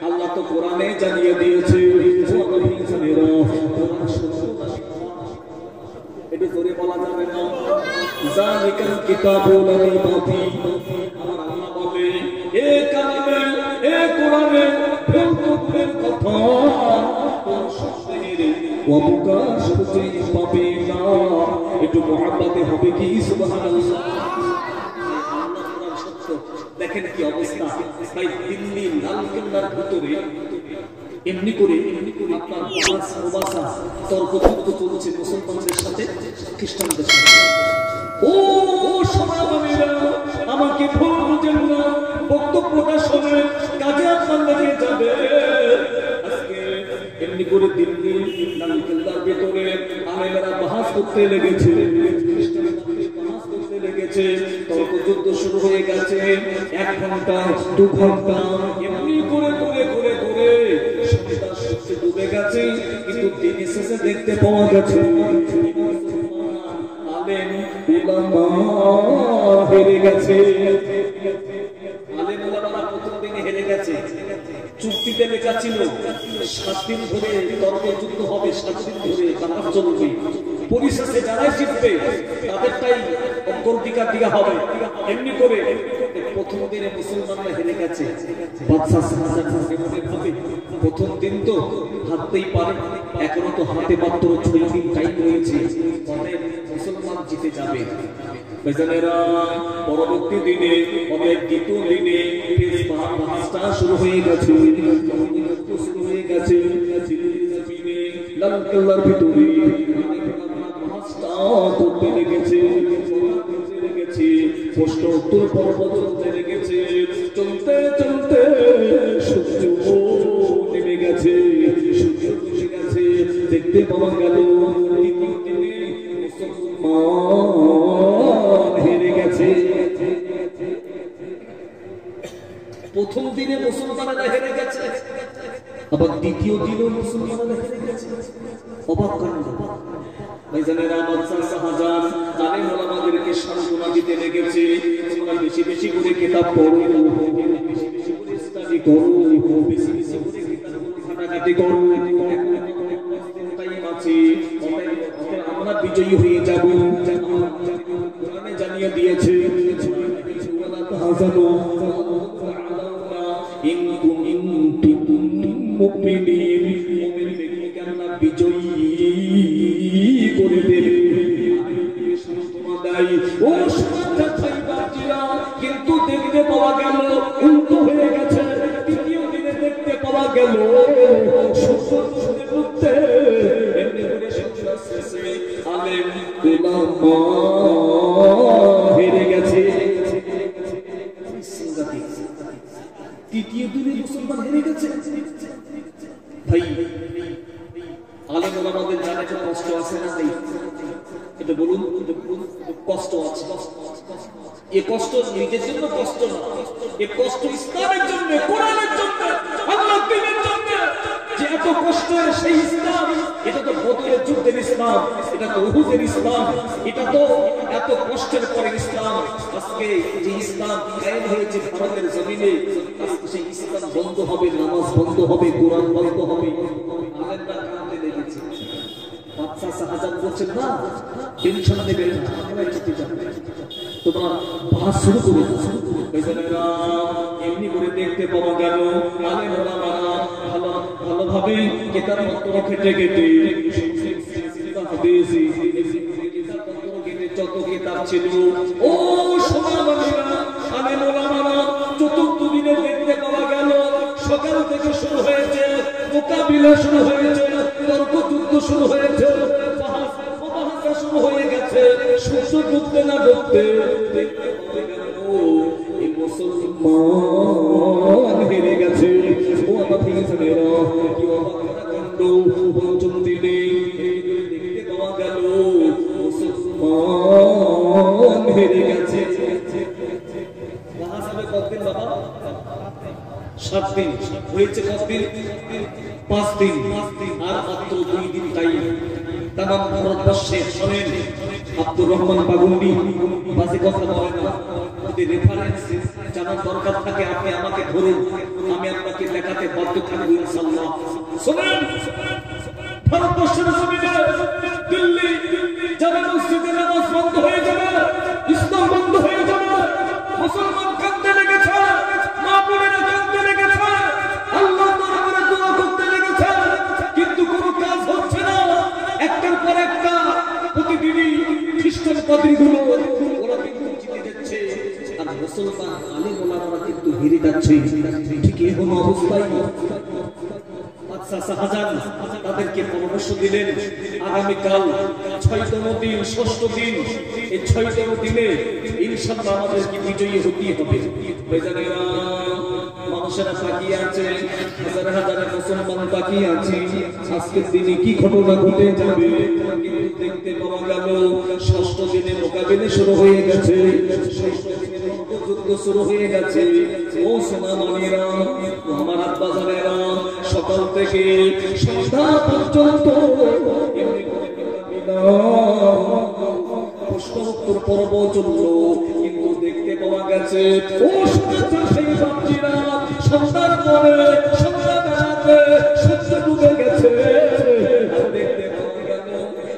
আল্লাহ তো কোরআনে জানিয়ে দিয়েছে এটা জোরে বলা যাবে না। জালিকাল কিতাবুল লা রাইবা ফীহি, আমার আল্লাহ বলে এ কালামে এ কোরআনে ভুল কথা ওয়াবুকাশ করতে পাবে না। একটু মুহাব্বতে হবে কি সুবহানাল্লাহ। দেখেন কি অবস্থা ভাই, দিল্লি লালকেল্লার ভিতরে এমনি করে আপনার প্রবাসা তর্কযুদ্ধ চলছে মুসলমানদের সাথে খ্রিস্টানদের সাথে। ও সমাবেশীরা আমাকে ভুল বুঝেন না, বক্তব্যটা শুনে কাজে আপনার লেগে যাবে। আজকে এমনি করে দিল্লি লালকেল্লার ভিতরে আলেমেরা বাহাস করতে লেগেছে, তর্কযুদ্ধ শুরু হয়ে গেছে। 1 ঘন্টা 2 ঘন্টা এমনি করে করে করে করে সন্ধ্যা সূর্য ডুবে গেছে, কিন্তু দিন শেষে দেখতে পাওয়া গেছে আলেম উলামা হেরে গেছে। আলেম উলামা প্রথম দিনে হেরে গেছে। চুক্তিতে লেখা ছিল 7 দিন ধরে তর্কযুদ্ধ হবে, 7 দিন ধরে কাজ চলবে, পরিশেষে যারাই জিতবে তাদেরটাই অগ্রাধিকার দেওয়া হবে। এমনি করে প্রথম দিনে মুসলমানরা হেরে গেছে। বাদশা শাহজাহান প্রথম দিন তো হারতেই পারে, এখনো তো হাতে মাত্র 6 দিন টাইম রয়েছে, অনেক মুসলমান জিতে যাবে। পরবর্তী দিনে অনেক দ্বিতীয় দিনে শুরু হয়ে গেছে, শুরু হয়ে গেছে লালকেল্লার ভিতরে করতে লেগেছে, প্রশ্ন উত্তর পর্ব চলতে লেগেছে। চলতে চলতে সূর্য নেমে গেছে, সূর্য বসে গেছে। দেখতে পাওয়া গেল মুসলমান হেরে গেছে। প্রথম দিনে মুসলমানেরা হেরে গেছে, আবার দ্বিতীয় দিনেও মুসলমানেরা হেরে গেছে। অবাক কাণ্ড। ভাইজানেরা বাদশা শাহজাহান আলেম ওলামাদেরকে সান্ত্বনা দিতে লেগেছে, তোমরা বেশি বেশি করে কিতাব পড়ো, বেশি বেশি করে স্টাডি করো, বেশি বেশি করে কিতাবগুলো ঘাটাঘাটি করো। টাইম আছে, আমরা বিজয়ী হয়ে যাব। কোরআনে জানিয়ে দিয়েছে ওয়ালা তাহজানু ইন কুনতুম মুমিনিন, মুমিন ব্যক্তিকে আল্লাহ বিজয়ী করে দেবে। ও কিন্তু দেখতে পাওয়া গেল উল্টো হয়ে গেছে। তৃতীয় দিনে দেখতে পাওয়া গেল আলেম উলামা হেরে গেছে। তৃতীয় দিনে মুসলমান হেরে গেছে। ভাই আলেম ওলামাদের জানে তো কষ্ট আছে না নেই? এটা বলুন, কষ্ট আছে। এ কষ্ট নিজের জন্য কষ্ট না, এ কষ্ট ইসলামের জন্য, কোরআনের জন্য, আল্লাহর দ্বীনের জন্য। যে এত কষ্টের সেই ইসলাম, এটা তো বদরের যুদ্ধের ইসলাম, এটা তো উহুদের ইসলাম, এটা তো এত কষ্টের পরে ইসলাম। আজকে যে ইসলাম কায়েম হয়েছে ভারতের জমিনে, আজকে সেই ইসলাম বন্ধ হবে, নামাজ বন্ধ হবে, কোরআন বন্ধ হবে। আলেমরা কাঁদতে লেগেছে। বাদশা শাহজাহান বলছেন না, টেনশন নেবেন না, আমরা জিতে যাব। তোমরা বাস শুরু করে দাও। এমনি করে দেখতে পাওয়া গেল আলেম ওলামারা ভালোভাবে কিতাব পত্র ঘেটে ঘেটে যত কিতাব ছিল, ও সোনামণিরা আলেম ওলামারা চতুর্থ দিনে দেখতে পাওয়া গেল সকাল থেকে শুরু হয়েছে, মোকাবিলা শুরু হয়েছে, তর্কযুদ্ধ শুরু হয়েছে, শুরু হয়ে গেছে। সূর্য ডুবতে না ডুবতে মুসলমান হেরে গেছে। ও আমার ভাইয়েরা, কি অবাক কাণ্ড! পঞ্চম দিনে দেখতে পাওয়া গেল মুসলমান হেরে গেছে। কতদিন বাবা? 7 দিন হয়েছে। কতদিন? 5 দিন। আর মাত্র 2 দিন টাইম। তামাম ভারতবর্ষে শোনেন, আব্দুর রহমান বাগুন্ডি বাজে কথা বলে না, ওদের রেফারেন্স জানার দরকার থাকে আপনি আমাকে ধরুন, আমি আপনাকে দেখাতে বাধ্য থাকবো ইনশাআল্লাহ। শুনুন, ভারতবর্ষের জমিনে দিল্লি জামে মসজিদে নামাজ বন্ধ হয়ে যাবে, ইসলাম বন্ধ হয়ে যাবে, মুসলমান কাঁদতে লেগেছে, মা বোনেরা কাঁদতে লেগেছে, আল্লাহ দরবারে দোয়া করতে লেগেছে, কিন্তু কোনো কাজ হচ্ছে না। একটার পর একটা প্রতিদিনই খ্রিস্টান পাদ্রীগুলো ওরা কিন্তু জিতে যাচ্ছে, আর মুসলমান আলেম ওলামারা কিন্তু হেরে যাচ্ছে। ঠিক এই হলো অবস্থায় বাদশা শাহজাহান তাদেরকে পরামর্শ দিলেন, আগামীকাল ৬তম দিন, ৬ষ্ঠ দিন, এই ৬তম দিনে ইনশাআল্লাহ আমাদেরকে বিজয়ী হতেই হবে। মানুষেরা তাকিয়ে আছে, হাজার হাজার মুসলমান তাকিয়ে আছে, আজকের দিনে কি ঘটনা ঘটে যাবে। কিন্তু দেখতে পাওয়া গেল ৬ষ্ঠ দিনে মোকাবিলা শুরু হয়ে গেছে, ৬ষ্ঠ দিনে যুদ্ধ শুরু হয়ে গেছে। ও সোনামণিরা, আমার আব্বাজানেরা, সকাল থেকে সন্ধ্যা পর্যন্ত প্রশ্নোত্তর পর্ব চলল, কিন্তু দেখতে পাওয়া গেছে ও সেই বাচ্চিরা সন্ধ্যার পরে সন্ধ্যা বেড়াতে সূর্য ডুবে গেছে। দেখতে পাওয়া গেল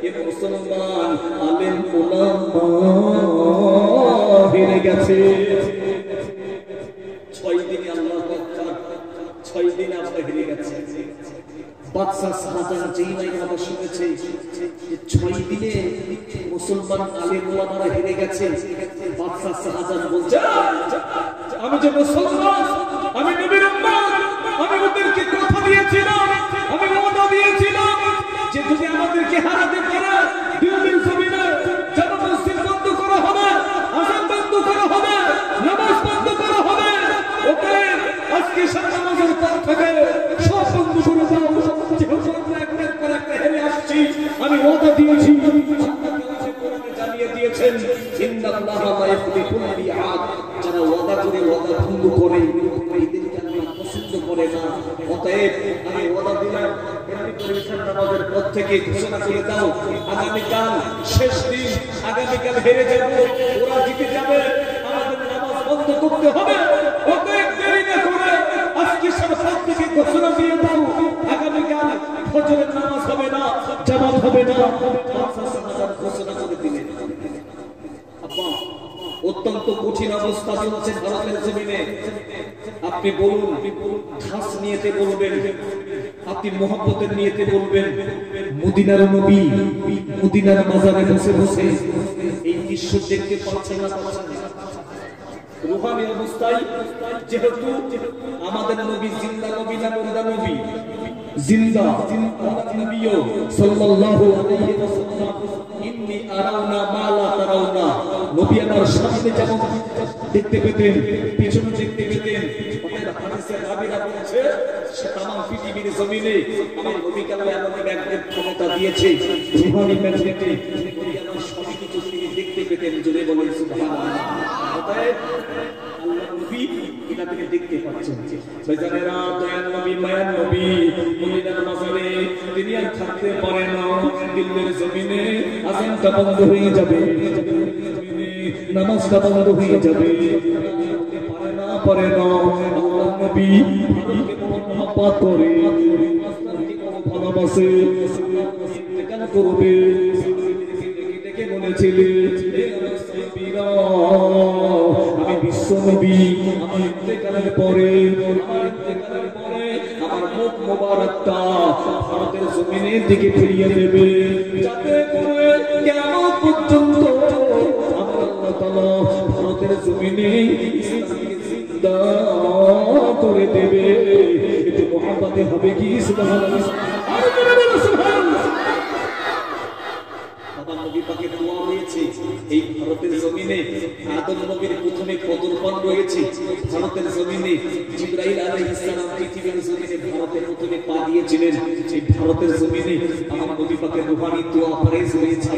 এ মুসলমান আলেম ওলামা হেরে গেছে। ৬ দিনে আল্লাহু আকবার, ৬ দিনে আমরা হেরে গেছে। বাদশা শাহজাহান যেই নাই কথা শুনেছে যে ৬ দিনে মুসলমান আলেম ওলামারা হেরে গেছে, বাদশা শাহজাহান বলছে আমি যে মুসলমান, আমি নবীর উম্মত, আমি ওদেরকে কথা দিয়েছিলাম, আমি ওয়াদা দিয়েছিলাম যে যদি আমাদেরকে হারাতে পারে দিল্লির জমিনে জামে মসজিদ বন্ধ করা হবে, আযান বন্ধ করা হবে, নামাজ বন্ধ করা হবে, ওকে আজকে নামাজের পর থেকে সব বন্ধ করে দাও। যেহেতু আমরা একটার পর একটা হেরে আসছি, আমি ওয়াদা দিয়েছি, জানিয়ে দিয়েছেন ইন্নাল্লাহা লা ইখলিফুল মিআদ, যারা ওয়াদা করে ওয়াদা ভঙ্গ করে এদেরকে আল্লাহ পছন্দ করে না। অতএব আমি ওয়াদা দিলাম, নামাজের পর থেকে ঘোষণা করে দাও আগামীকাল শেষ দিন, আগামীকাল হেরে যাব, ওরা জিতে যাবে, আমাদের নামাজ বন্ধ করতে হবে। অতএব দেরি না করে আজকে সরকার থেকে ঘোষণা দিয়ে দাও আগামীকাল ফজরের নামাজ হবে না, জামাত হবে না। ঘোষণা করে দিলেন। আব্বা, অত্যন্ত কঠিন অবস্থা চলছে ভারতের জমিনে। আপনি বলুন, খাস নিয়েতে বলবেন, আপনি মোহাম্মতের নিয়েতে বলবেন, মদিনার নবী মদিনার মাজারে বসে বসে এই দৃশ্য দেখতে পাচ্ছেন না? রূহানি অবস্থায় যেহেতু আমাদের নবী জিন্দা নবী না মুর্দা নবী? জিন্দা নবীও সাল্লাল্লাহু আলাইহি ওয়াসাল্লাম ইন্নী আরাউনা মা লা তারাউনা, নবী আমার সামনে যেমন দেখতে পেতেন, পিছনে দেখতে পেতেন। অতএব হাদিসে রাবীরা বলেছে তামাম পৃথিবীর জমিনে আমার নবীকে আল্লাহ এমন এক ক্ষমতা দিয়েছে, রূহানি ম্যাগনেটে নবী আমার সবই কিছু তিনি দেখতে পেতেন। জোরে বলেন সুবহানাল্লাহ। অতএব আল্লাহ নবী এটাকে দেখতে পাচ্ছেন। বেজানেরা, দয়ার নবী, মায়ার নবী মদিনার মাজারে তিনি আর থাকতে পারে না। দিল্লির জমিনে আযানটা বন্ধ হয়ে যাবে, নামাজটা বন্ধ হয়ে যাবে, পারে না। আল্লাহ নবী মহব্বত করে, ভালোবাসে, ইন্তেকাল করবে, ডেকে বলেছিলেন আমি বিশ্ব নবী, আমার ইন্তেকালের পরে আমার মুখ মোবারকটা ভারতের জমিনের দিকে ফিরিয়ে দেবে, যাতে করে কিয়ামত পর্যন্ত আল্লাহ তাআলা ভারতের জমিনে ইসলামকে জিন্দা করে দেবে। এতে মুহাব্বতে হবে কি? সুবহানাল্লাহ। নবী পাকের দোয়া হয়েছে এই ভারতের জমিনে। আদম নবীর প্রথমে কদরপান রয়েছে ভারতের জমিনে। জিবরাইল আলাইহিস সালাম পৃথিবীর জমিনে ভারতের প্রথমে পা দিয়েছিলেন। এই ভারতের জমিনে আমার নবী পাকের রূহানি দোয়া ফরজ হয়েছে।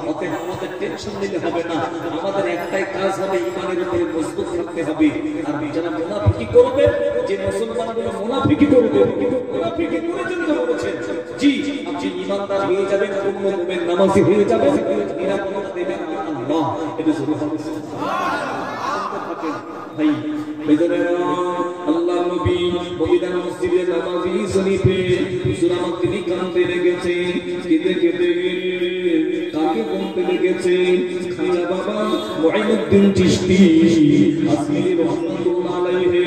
অতএব আমাদের টেনশন নিতে হবে না, আমাদের একটাই কাজ হবে ঈমানের উপরে মজবুত থাকতে হবে। আর যারা মুনাফিকি করবে, যে মুসলমানগুলো মুনাফিকি করবে, মুনাফিকি করে যেতে বলেছেন, জি আপনি ঈমানদার হয়ে যাবেন, পূর্ণ মুমিন নামাজি হয়ে যাবেন, নিরাপত্তা দেবেন আল্লাহ। এটা জরুরি হবে। ভাই আল্লাহ নবী মদিনার মসজিদে নামাজি শরীফে হুজুর আমার তিনি কাঁদতে লেগেছে, কেঁদে কেঁদে কাকে বলতে লেগেছে? খাজা বাবা মুঈনুদ্দিন চিশতি আজমিরি রহমাতুল্লাহ আলাইহি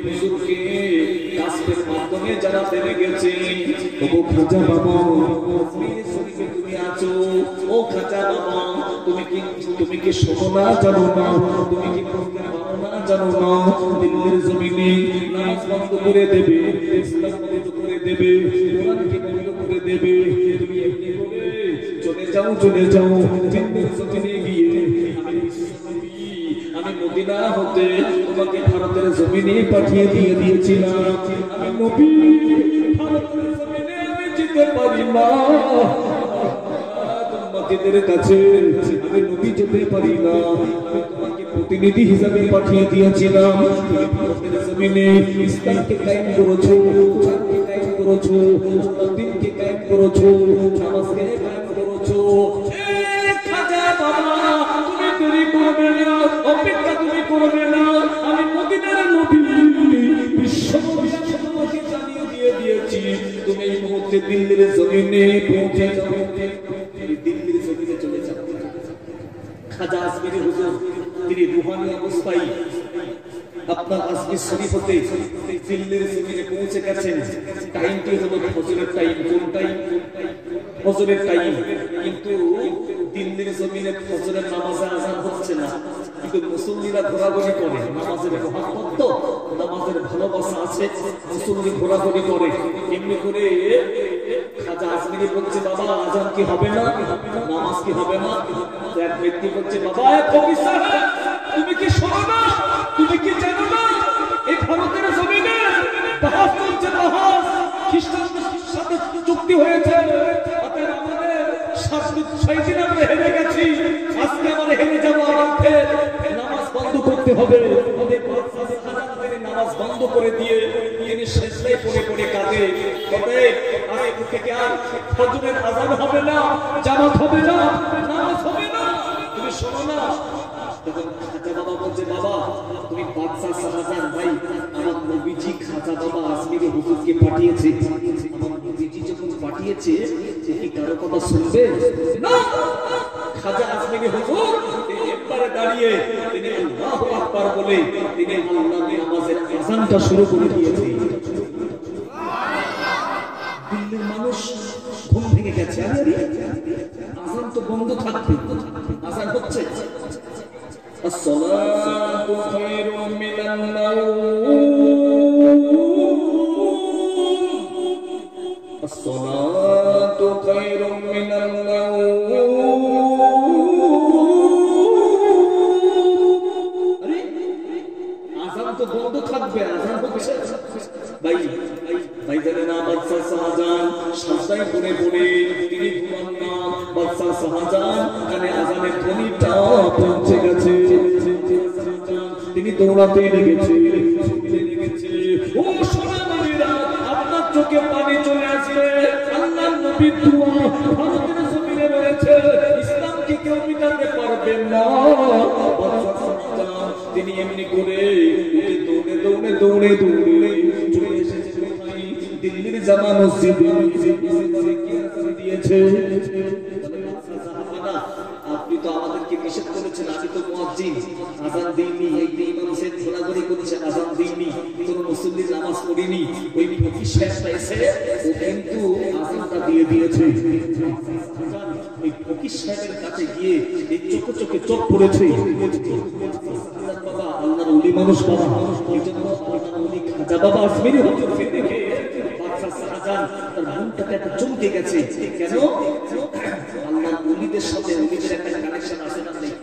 হুজুরকে কাসবের মাধ্যমে জানাতে লেগেছে, ও খাজা বাবা আজমিরি শরীফে তুমি আছো, ও খাজা বাবা তুমি কি শোনো না জানো না, তুমি কি বুঝতে পারো না জানো না, দিল্লির জমিনে নামাজ বন্ধ করে দেবে, ইসলাম বন্ধ করে দেবে, কোরআনকে বন্ধ করে দেবে, তুমি এমনি করে চলে যাও দিল্লির জমিনে গিয়ে আমি মদিনা হতে তোমাকে ভারতের জমিনে পাঠিয়ে দিয়েছিলাম, আমি নবী ভারতের জমিনে আমি যেতে পারি না, তোমাদের কাছে আমি নবী যেতে পারি না, আমি তোমাকে প্রতিনিধি হিসাবে পাঠিয়ে দিয়েছিলাম, ভারতের জমিনে ইসলামকে কায়েম করেছো, কোরআনকে কায়েম করেছো, দিনকে কায়েম করেছো, নামাজকে কায়েম করেছো। খাজা বাবা তুমি দেরি করবে না, অপেক্ষা তুমি করবে না, আমি মদিনার নবী বিশ্বনবী তোমাকে জানিয়ে দিয়েছি, তুমি এই মুহূর্তে দিল্লির জমিনে পৌঁছে যাও, দিল্লির জমিনে চলে যাও। খাজা আজমিরি হুজুর তিনি রুহানি অবস্থায় আপনার আজমির শরীফ হতে দিল্লির জমিনে পৌঁছে গেছেন। টাইমটি হলো ফজরের টাইম, কোন টাইম? ফজরের টাইম। কিন্তু দিল্লির জমিনে ফজরের নামাজে আযান হচ্ছে না, কিন্তু মুসল্লিরা ঘোরাঘুরি করে, নামাজের মহব্বত, নামাজের ভালোবাসা আছে, মুসল্লি ঘোরাঘুরি করে, এমনি করে খাজা আজমিরি বলছে বাবা আযান কি হবে না, নামাজ কি হবে না? এক ব্যক্তি বলছে বাবা ফকির সাহেব তুমি কি শোনো না, তুমি কি জানো না এই ভারতের জমিনে বাহাস চলছে, বাহাস খ্রিস্টানদের সাথে চুক্তি হয়েছে, অতএব আমাদের 6 দিন আমরা হেরে গেছি, আজকে আমরা হেরে যাবো, আমাকে নামাজ বন্ধ করতে হবে। নামাজ বন্ধ করে দিয়ে তিনি সেজদায় পড়ে কাঁদে, অতএব আজ থেকে আর ফজরের আযান হবে না, জামাত হবে না, নামাজ হবে না, তুমি শোনো না। তখন খাজা বাবা বলছে বাবা তুমি বাদশা শাহজাহান ভাই, আমার নবীজি খাজা বাবা আজমিরি হুজুরকে পাঠিয়েছে, আমার নবীজি যখন পাঠিয়েছে কি কারো কথা শুনবে না? খাজা আজমিরি হুজুর তিনি একবারে দাঁড়িয়ে তিনি আল্লাহু আকবার বলে তিনি আল্লাহর নামাজের আযানটা শুরু করে দিয়েছে। দিল্লির মানুষ ঘুম ভেঙে গেছে, আযান তো বন্ধ থাকবে, আযান হচ্ছে الصلاة خير من النوم الصلاة خير من النوم আরে আযান তো বন্ধ থাকবে, আযান হচ্ছে ভাই জানেন না বাদশা শাহজাহান সাজদায় পড়ে তিনি ঘুমান না, বাদশা শাহজাহান কানে আযানের ধ্বনিটা পৌঁছে গেছে, তিনি দৌড়াতে লেগেছে, ও সোনামণিরা আপনার চোখে পানি চলে আসবে, আল্লাহর নবীর দোয়া ভারতের জমিনে রয়েছে, ইসলামকে কেউ মিটাতে পারবে না। বাদশা শাহজাহান তিনি এমনি করে দৌড়ে চলে এসেছে দিল্লির জামা মসজিদে দিয়েছে। আপনি তো আমাদেরকে নিষেধ করেছেন, আমি তো মুয়াজ্জিন, আযান দিইনি, এই যে ইমাম সাহেব ঘোরাঘুরি করছে, আযান দিইনি, কোন মুসল্লি নামাজ পড়িনি, ওই ফকির সাহেবটা এসে ও কিন্তু আযানটা দিয়ে দিয়েছে। ওই ফকির সাহেবের কাছে গিয়ে এই চোখে চোখ পড়েছে, বাবা আল্লাহর ওলি মানুষ, বাবা এই জন্য আল্লাহর ওলি খাজা বাবা আজমিরি হুজুরকে দেখে বাদশা শাহজাহান তার মনটাকে একটা চমকে গেছে। কেন? আল্লাহর ওলিদের সাথে ওলিদের একটা কানেকশন আছে না নেই?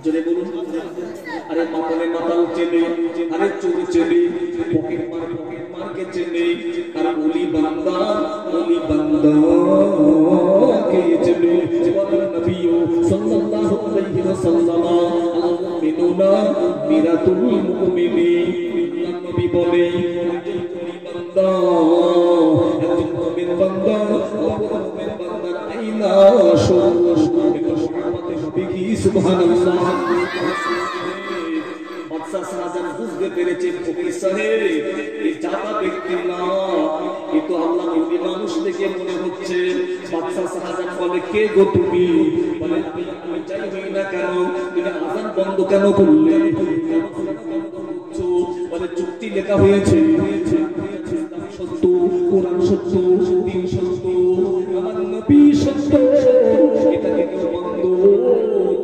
জোরে বলুন। আরে মাতালে মাতাল চেনে, আরে চোর চেনে, পকেট মারকে চেনে, আর ওলি বান্দা কে চেনে? নবীও সাল্লাল্লাহু আলাইহি ওয়াসাল্লাম আল মুমিনুনা মিরাতুল মুমিনিন, নবী বলে বান্দা একজন মুমিন বান্দা অপর মুমিন বান্দার আইনা সুবহানাল্লাহ। বাদশা শাহজাহান বুঝতে পেরেছে ফকির সাহেব এই জাতা ব্যক্তি না, এ তো আল্লাহ নবী মানুষ দেখে মনে হচ্ছে। বাদশাহ শাহজাহান বলে, কে গো তুমি? বলে, আমি যাই হই না কেন তুমি আযান বন্ধ কেন করলে? বলে, চুক্তি লেখা হয়েছে, সত্য, কোরআন সত্য, দিন সত্য, আমার নবী সত্য, এটাকে কেউ বন্ধ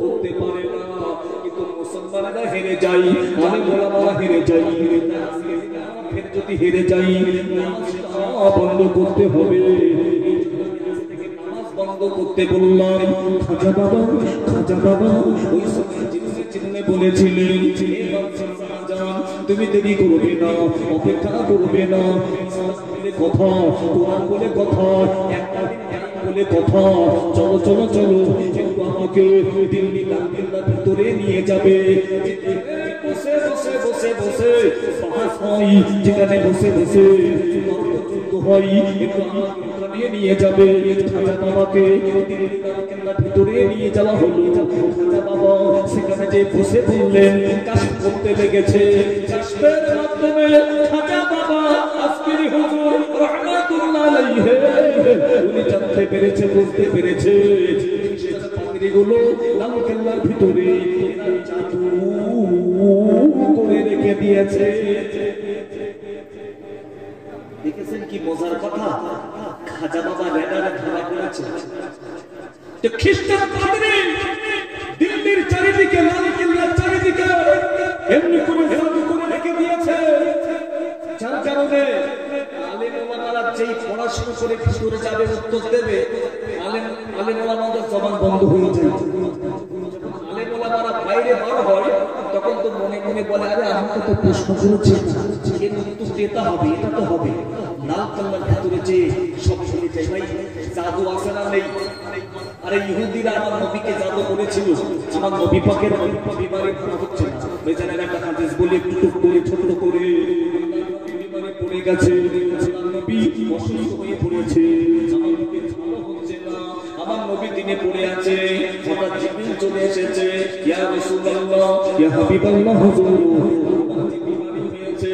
করতে পারে না। কিন্তু মুসলমানেরা হেরে যাই, আলেম ওলামারা হেরে যাই, ফের যদি হেরে যাই বন্ধ করতে হবে। নামাজ বন্ধ করতে বললাম। খাজা বাবা ওই সময় চিহ্নে বলেছিলেন, তুমি দেরি করবে না, অপেক্ষা করবে না, কথা কোরআন বলে কথা, একটা বলে কথা, চলো চলো চলো, কিন্তু আমাকে দিল্লি লালকেল্লার ভিতরে নিয়ে যাবে। বসে বসে বসে বসে বাহাস হয়, যেখানে বসে বসে তর্কযুদ্ধ হয়, কিন্তু আমাকে নিয়ে যাবে। খাজা বাবাকে দিল্লি লালকেল্লার ভিতরে নিয়ে যাওয়া হলো। খাজা বাবা সেখানে যে বসে পড়লেন, কাশ করতে লেগেছে। কাশের মাধ্যমে খাজা বাবা আসকিরি হুজুর রাহমাতুল্লাহ আলাইহি উনি জানতে পেরেছে, বুঝতে পেরেছে পাগড়িগুলো লালকেল্লার ভিতরে জাদু করে রেখে দিয়েছে। দেখেছেন কি মজার কথা? খাজা বাবা রেডারে ধরা পড়েছে। তো খ্রিস্টান পাদ্রী দিল্লির চারিদিকে, লালকেল্লার চারিদিকে এমনি করে জাদু করে রেখে দিয়েছে, যার কারণে আলেম ওলামারা যেই পড়াশোনা করে ভিতরে যাবে, উত্তর দেবে, আলেম ওলামাদের জবান বন্ধ হয়ে যায়। আলেম ওলামারা বাইরে বার হয়, তখন তো মনে মনে বলে, আরে আমাকে তো প্রশ্ন করেছে, এর উত্তর দিতে হবে, এটা তো হবে। লালকেল্লার ভিতরে যে সব শুনে যায়, ভাই জাদু আছে না নেই? আরে ইহুদিরা আমার নবীকে জাদু করেছিল, আমার নবী পাকের বিমারে হচ্ছে না। বেচারা একটা হাদিস বলে একটু টুক করে ছোট করে বিমারে পড়ে গেছে, আমার নবী অসুস্থ হয়ে পড়েছে, আমার নবী ভালো হচ্ছে না, আমার নবী দিনে পড়ে আছে। হঠাৎ জিবরিল চলে এসেছে, ইয়া রাসূলুল্লাহ, ইয়া হাবিবাল্লাহ, হুজুর বিমারি হয়েছে,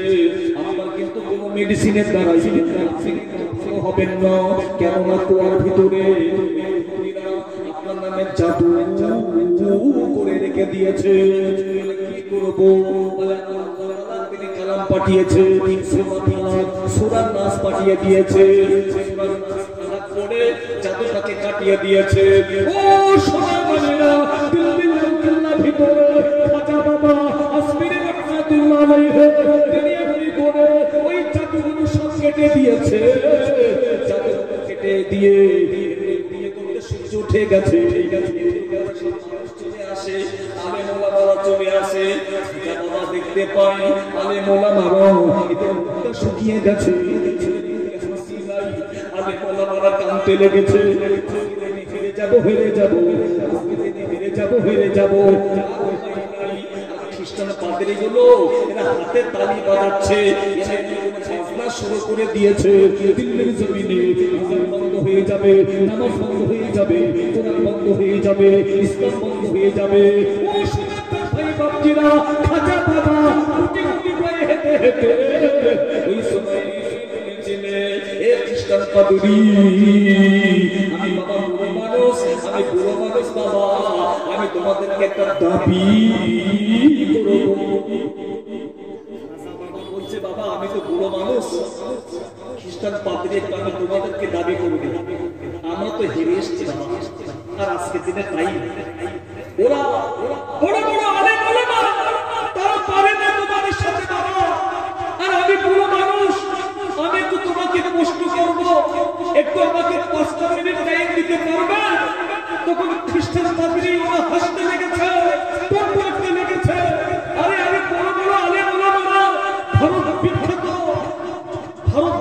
আপনার কিন্তু কোনো মেডিসিনের দ্বারাই ভালো হবেন না, কেননা কুয়ার ভিতরে আপনার নামে জাদু করে রেখে দিয়েছে। কি করব? তিনি কালাম পাঠিয়েছে, সূরা নাস পাঠিয়ে দিয়েছে, পড়ে জাদুটাকে কাটিয়ে দিয়েছে। ও সোনামণিরা, দিল্লির লালকেল্লার ভিতরে খাজা বাবা আসমিরি রাহমাতুল্লাহ আলাইহি তিনি এমনি করে ওই জাদুগুলো সব কেটে দিয়েছে। জাদু কেটে দিয়ে সূর্য উঠে গেছে, চলে আসে, আলেম ওলামারা চলে আসে। বাবা দেখতে পায় আলেম ওলামারা মুখটা শুকিয়ে গেছে, আলেম ওলামারা কাঁদতে লেগেছে, হেরে যাব হেরে যাব হেরে যাব হেরে যাব। খ্রিস্টান পাদ্রীগুলো এরা হাতে তালি বাজাচ্ছে, বাজনা শুরু করে দিয়েছে। দিল্লির জমিনে আযান বন্ধ হয়ে যাবে, নামাজ বন্ধ হয়ে যাবে, কোরআন বন্ধ হয়ে যাবে, ইসলাম বন্ধ হয়ে যাবে। ও সনাতন ভাই বাপজিরা, খাজা বাবা কোটি কোটি পায়ে হেঁটে হেঁটে ওই সময় এ খ্রিস্টান পাদ্রী, আমি বাবা বুড়ো মানুষ, আমি বুড়ো মানুষ বাবা, আমি তোমাদেরকে একটা দাবি করব। বলছে, বাবা আমি তো বুড়ো মানুষ, খ্রিস্টান পাদ্রী, একটু আমি তোমাদেরকে দাবি করব, আমরা তো হেরে এসছি বাবা, আর আজকে দিনে তাই ওরা বড় বড় আলেম ওলামা তারা পারে না তোমাদের সাথে বাবা, আর আমি বুড়ো মানুষ, আমি তো তোমাকে প্রশ্ন করব, একটু আমাকে 5 মিনিট টাইম দিতে পারবে? তখন খ্রিস্টান পাদ্রী ওরা হাসতে লেগেছে, করতে লেগেছে। আরে আমি বড় বড় আলেম ওলামারা, ভারত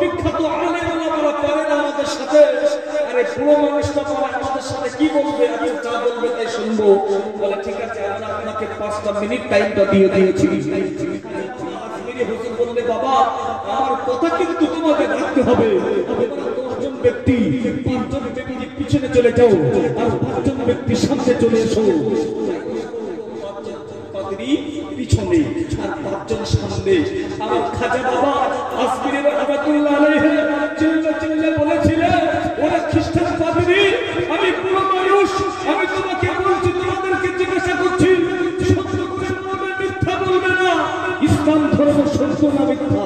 বিখ্যাত আলেম ওলামারা পারে না আমাদের সাথে, আরে বুড়ো মানুষটা পারে আমাদের সাথে কি বলবে? আমি যা বলবে তাই শুনবো। বলে ঠিক আছে, আমরা আপনাকে 5 মিনিট টাইমটা দিয়ে দিয়েছি। হুজুর বললে, বাবা আমার কথা কিন্তু তোমাদের রাখতে হবে। 10 জন ব্যক্তি, 5 জন ব্যক্তি পিছনে চলে যাও, আর 5 জন ব্যক্তি সামনে চলে এসো। 5 পাদ্রী পিছনে আর 5 জন সামনে। আর খাজা বাবা আজমিরি রহমাতুল্লাহ আলাইহি চিল্লা বলেছিলেন, ওরা খ্রিস্টান পাদ্রী, আমি পুরো মানুষ, আমি তোমাকে বলছি, তোমাদেরকে জিজ্ঞাসা করছি, সত্য করে বলবে, মিথ্যা বলবে না, ইসলাম ধর্ম সত্য না মিথ্যা?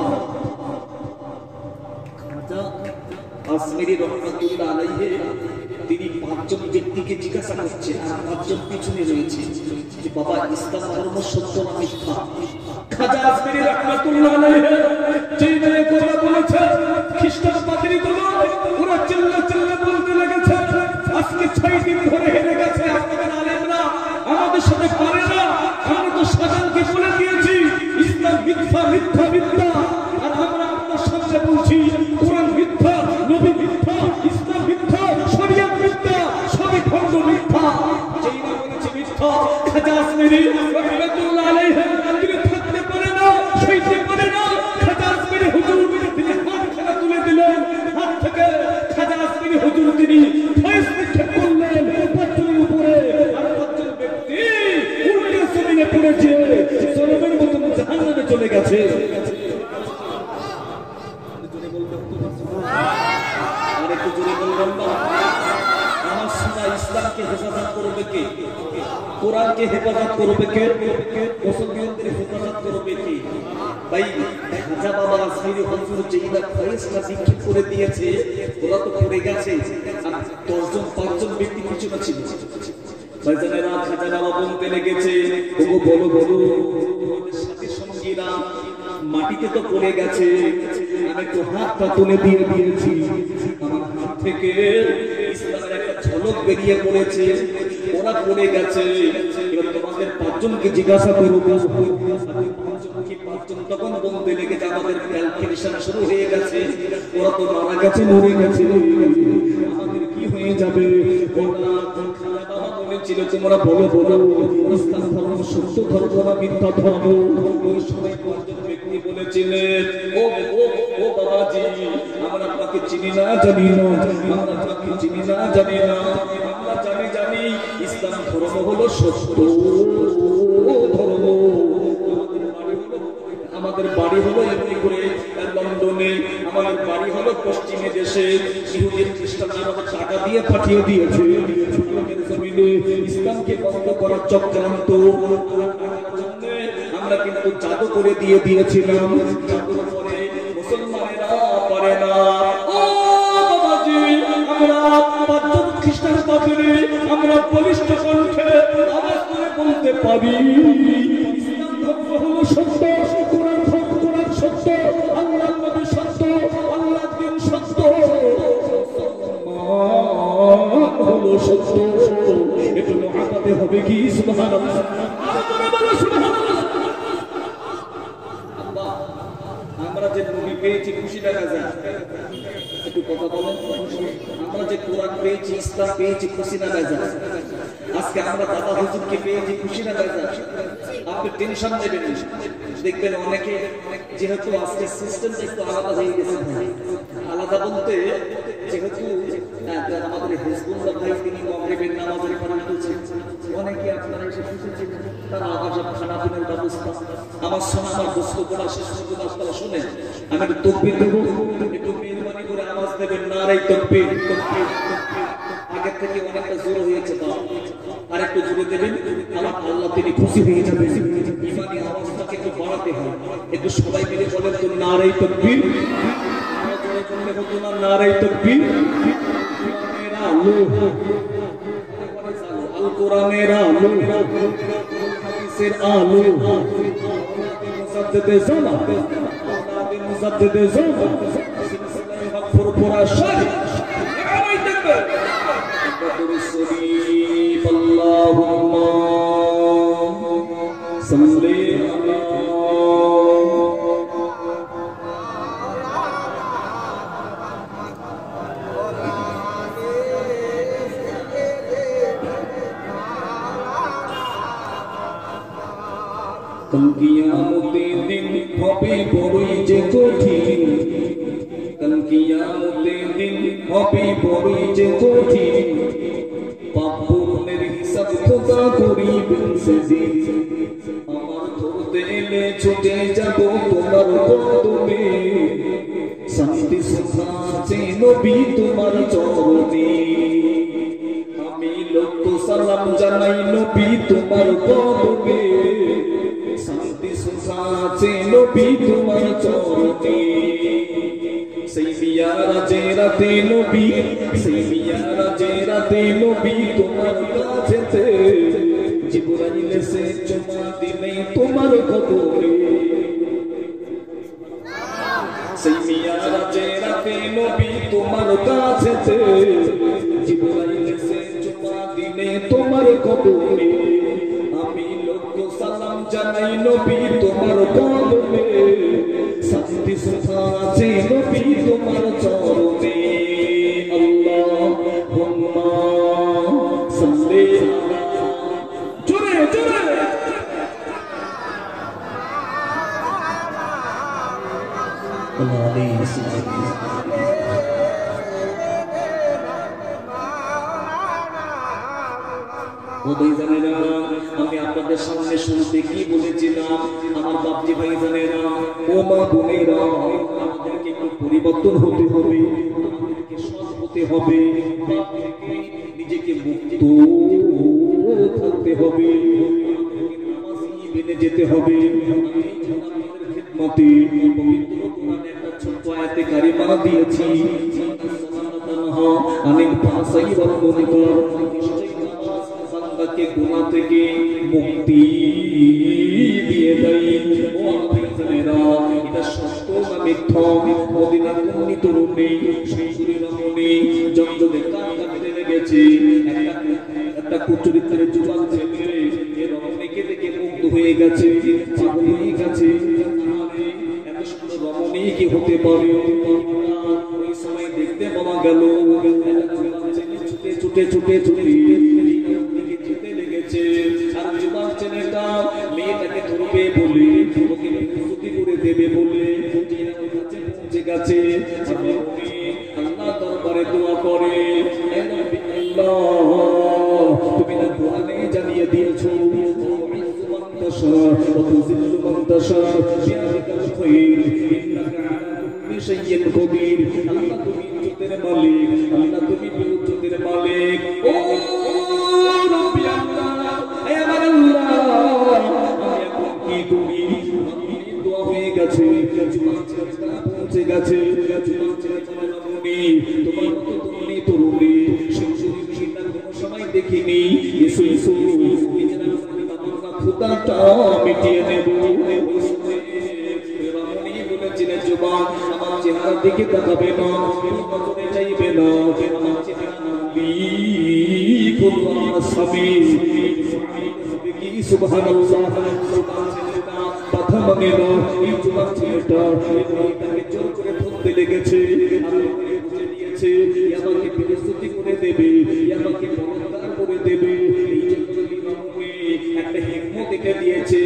খাজা আজমিরি রহমাতুল্লাহ আলাইহি তিনি 5 জন ব্যক্তিকে জিজ্ঞাসা করছেন, আর 5 জন পিছনে রয়েছে যে বাবা ইসলাম ধর্ম সত্য না মিথ্যা? খাজা আজমিরি রহমাতুল্লাহ আলাইহি যেই কথা বলেছেন, খ্রিস্টান পাদ্রীগুলো ওরা চিল্লা বলতে লেগেছে, আজকে 6 দিন ধরে হেরে গেছে আপনাদের আলেমরা, আমাদের সাথে পারে না, আমরা তো শাহজাহানকে বলে দিয়েছি ইসলাম মিথ্যা মিথ্যা মিথ্যা, আর আমরা আপনার সামনে বলছি কোরআন মিথ্যা, নবী মিথ্যা, ইসলাম মিথ্যা, শরীয়ত মিথ্যা, সবই ভণ্ড মিথ্যা। যেই না বলেছে মিথ্যা, খাজা আজমিরি রহমাতুল্লাহ আলাইহি তিনি থাকতে পারে না, সইতে পারে না। খাজা আজমিরি হুজুর তিনি হাত খানা তুলে দিলেন, হাত থেকে খাজা আজমিরি হুজুর তিনি ফয়েজ নিক্ষেপ করলেন 5 জনের উপরে, আর 5 জন ব্যক্তি উল্টে জমিনে পড়েছে, জনমের মতন জাহান্নামে চলে গেছে। আরেকটু জোরে বলবেন না? আমার শোনা ইসলামকে হেফাজত করবে কে? কোরআনকে হেফাজত করবে কে? মুসলমানদের হেফাজত করবে কে? ভাই খাজা বাবা আজমিরি হুজুর যেইটা ফয়সালা নিক্ষেপ করে দিয়েছে, ওরা তো পড়ে গেছে, আর 10 জন 5 জন ব্যক্তি পিছনে ছিল। ভাইজানেরা খাজা বাবা বলতে লেগেছে, ওগো বলো বলো, ওদের সাথে সঙ্গীরা মাটিতে তো পড়ে গেছে, আমি তো হাতটা তুলে দিয়েছি, আমার হাত থেকে ইসলামের একটা ঝলক বেরিয়ে পড়েছে, ওরা পড়ে গেছে। এবার তোমাদের 5 জনকে জিজ্ঞাসা করবো, 5 জন তখন বলতে লেগেছে, আমাদের ক্যালকুলেশন শুরু হয়ে গেছে, ওরা তো মারা গেছে, মরে গেছে, আমাদের কি হয়ে যাবে? ওরা বাবা বলেছিল, তোমরা বলো বলো ইসলাম ধর্ম সত্য ধর্ম না মিথ্যা ধর্ম? ওই সময় 5 জন ব্যক্তি বলেছিলেন, ও ও ও বাবাজি, আমরা আপনাকে চিনি না জানি না, আমরা আপনাকে চিনি না জানি না, আমরা জানি ইসলাম ধর্ম হলো সত্য ধর্ম। আমাদের বাড়ি হলো এমনি করে লন্ডনে, আমাদের বাড়ি হলো পশ্চিমে দেশে, ইহুদি খ্রিস্টানরা আমাদের টাকা দিয়ে পাঠিয়ে দিয়েছে জমিনে ইসলামকে বন্ধ করার চক্রান্ত। আমরা কিন্তু জাদু করে দিয়েছিলাম, জাদুর পরে মুসলমানেরা পারে না। ও বাবাজি, আমরা 5 জন খ্রিস্টান পাদ্রী, আমরা বলিষ্ঠ কণ্ঠে আওয়াজ করে বলতে পারি, ইসলাম ধর্ম হলো সত্য, কোরআন সত্য, আল্লাহ নবী সত্য, আল্লাহ দ্বীন সত্য, হলো সত্য। এটা মহাপাতে হবে কি? সুবহানাল্লাহ, বলো সুবহানাল্লাহ। আমরা যে নবী পেয়েছি খুশি দেখা যায়, একটু কথা বলেন। আমরা যে কোরআন পেয়েছি, ইসলাম পেয়েছি, খুশি না দেখা যায়? আজকে আমরা দাদা হুজুরকে পেয়েছি, খুশি না দেখা যায়? আপনি টেনশন নেবেন, দেখবেন অনেকে, যেহেতু আজকে সিস্টেমটা একটু আলাদা হয়ে গেছে, আলাদা বলতে যেহেতু আমাদের হিজবুল্লাহ ভাই তিনি মাগরিবের নামাজের পরে বলছেন, অনেকে আপনারা এসে খুশি, তারা আবার খানা পিনার ব্যবস্থা, আমার শোনা, আমার বস্তু পড়া শেষ পর্যন্ত আপনারা শুনেন, আমি একটু তকবীর দেবো, একটু মেহরবানি করে আওয়াজ দেবেন, নারে তাকবীর। আগের থেকে অনেকটা জোর হয়েছে, আর একটু জোরে দেবেন, আল্লাহ তিনি খুশি হয়ে যাবেন। ইমানি আওয়াজটাকে একটু বাড়াতে হয়, একটু সবাই মিলে বলেন তো, নারে তাকবীর। জোরে বললে হতো না, নারে তাকবীর। আল কোরআনের আলো, হাদিসের আলো, মুসাদ্দিদে জামান, মুসাদ্দিদে জামান, সিলসিলায়ে হক ফুরফুরা শাহ, নারে তাকবীর। দরুদ শরীফ, আল্লাহুম্মা সাল্লি আলা কিয়ামতের দিন হবে বড়ই যে কঠিন, কিয়ামতের দিন হবে বড়ই যে কঠিন, পাপ পুণ্যের হিসাব খোদা করিবেন সেদিন। মিলে ছুটে যাব তোমার কদমে শান্তি সুখা আছে নবী তোমার চরণে আমি লক্ষ সালাম জানাই নবী তোমার কদমে শান্তি সুখা আছে নবী তোমার চরণে সেই মিয়ারাজে রাতে নবী সেই মিয়ারাজে রাতে নবী তোমার কাছেতে জিবরাইল এসে চুমা দিলে তোমার কদমে সেই মিয়ারাজে রাতে নবী তোমার কাছেতে জিবরাইল এসে চুমা দিলে তোমার কদমে আমি লক্ষ সালাম জানাই নবী তোমার কদমে শান্তি সুখা আছে নবী তোমার চরণে আল্লাহুম্মা সাল্লি আলা জোরে জোরে আলাইহি সাল্লাম ভাইজানেরা আমি আপনাদের সামনে শুরুতে কি বলেছিলাম আমার বাপজি ভাইজানেরা ও মা বোনেরা আমাদেরকে একটু পরিবর্তন হতে হবে আমাদেরকে সৎ হতে হবে পাপ থেকে নিজেকে মুক্ত থাকতে হবে নামাজি বেনে যেতে হবে আমি আপনাদের খিদমতে পবিত্র কোরআনে একটা ছোট্ট আয়াতে কারিমা দিয়েছি অনেক পাসাই বলবো বান্দাকে গুনাহ থেকে মুক্তি দিয়ে দেয় ও ভাইজানেরা এটা সত্য না মিথ্যা মদিনার কোন তরুণী সুন্দরী রমণী জঙ্গলে কাঁদতে লেগেছে একটা কুচরিত্রের যুবক ছেলে এই রমণীকে দেখে মুগ্ধ হয়ে গেছে পাগল হয়ে গেছে এত সুন্দর রমণী কি হতে পারে ওই সময় দেখতে পাওয়া গেল ছুটে ছুটে ছুটে আর যুবক ছেলেটা মেয়েটাকে ধরবে বলে ওকে প্রস্তুতি করে দেবে বলে পৌঁছে গেছে আল্লাহ দরবারে দোয়া করে তুমি না কোরআনে জানিয়ে দিয়েছো وتذل من تشاء بيدك الخير إنك على كل شيء قدير আল্লাহ তুমি ইজ্জতের মালিক আল্লাহ তুমি ইজ্জতের মালিক ও রব্বি আল্লাহ হে আমার আল্লাহ আমি এখন কি করি দোয়া হয়ে গেছে পৌঁছে গেছে তোমার মতো তরুণী শিশুটা কোনো সময় দেখিনি এসো এসো খুদাটা মিটিয়ে নেব রমণী বলেছিলেন যুবক আমার চেহারার দিকে তাকাবে না নজরে চাইবে না আমার চেহারা নবী কুরআন স্বামী কি সুবহানাল্লাহ কথা মানে না এই যুবক ছেলেটা তাকে জোর করে ধরতে লেগেছে আর বুঝে নিয়েছে আমাকে প্রস্তুতি করে দেবে আমাকে বলদার করে দেবে এই জন্য একটা হিকমত দেখে দিয়েছে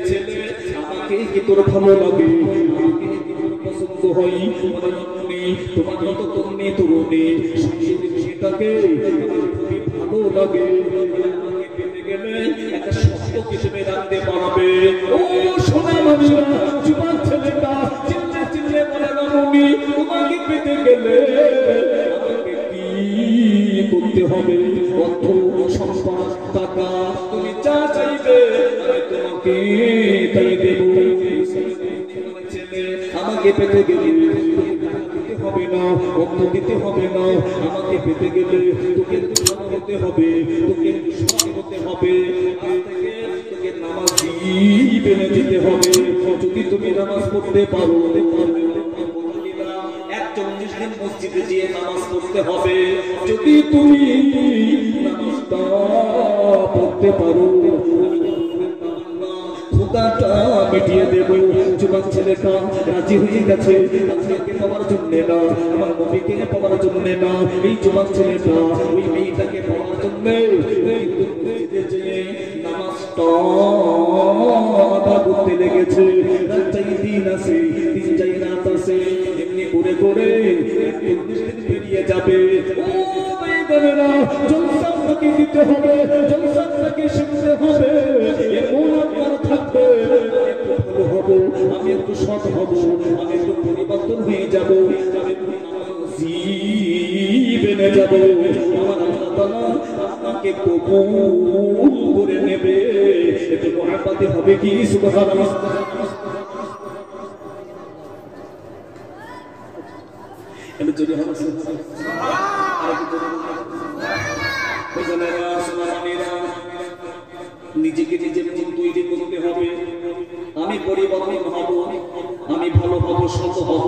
ছেলে আমাকে কি তোর ভালো লাগে আমাকে কি তোর পছন্দ হয় তোমার মতো তরুণী সেটাকে খুবই ভালো লাগে আমাকে পেতে গেলে একটা শব্দ হিসেবে রাখতে পারবে ও সোনা মামিরা যুবক ছেলেটা চিল্লে চিল্লে বলে রমণী তোমাকে পেতে গেলে আমাকে কি করতে হবে অর্থ সম্পদ টাকা তুমি যা চাইবে আমি তোমাকে তাই দেব আমাকে পেতে গেলে দিতে হবে না অর্থ দিতে হবে না আমাকে পেতে গেলে তোকে ভালো হতে হবে তোকে সৎ হতে হবে তোকে নামাজি বেনে যেতে হবে যদি তুমি নামাজ পড়তে পারো 41 দিন মসজিদে গিয়ে নামাজ পড়তে হবে যদি তুমি নামাজটা পড়তে পারো খুদাটা মিটিয়ে দেব যুবক ছেলেটা রাজি হয়ে গেছে আল্লাহকে পাওয়ার জন্য না আমার নবীকে পাওয়ার জন্য না এই যুবক ছেলেটা ওই মেয়েটাকে পাওয়ার জন্য নামাজটা আদা করতে লেগেছে রাত দিন আছে দিন যাই রাত আছে এমনি করে করে 41 দিন পেরিয়ে যাবে ও বেদনা জলসা নাকি দিতে হবে জলসা নাকি শুনতে হবে এমন আপনার থাকবে সৎ হব, আমি একটু পরিবর্তন হয়ে যাব, আমি বেনে যাব, আমার আল্লাহ তাআলা আমাকে কবুল করে নেবে। একটু মহব্বতে হবে কি সুবহানাল্লাহ। এমন যদি হবে নিজেকে নিজের মন তৈরি করতে হবে। আমি পরিবর্তন হব, আমি ভালো হব, সৎ হব,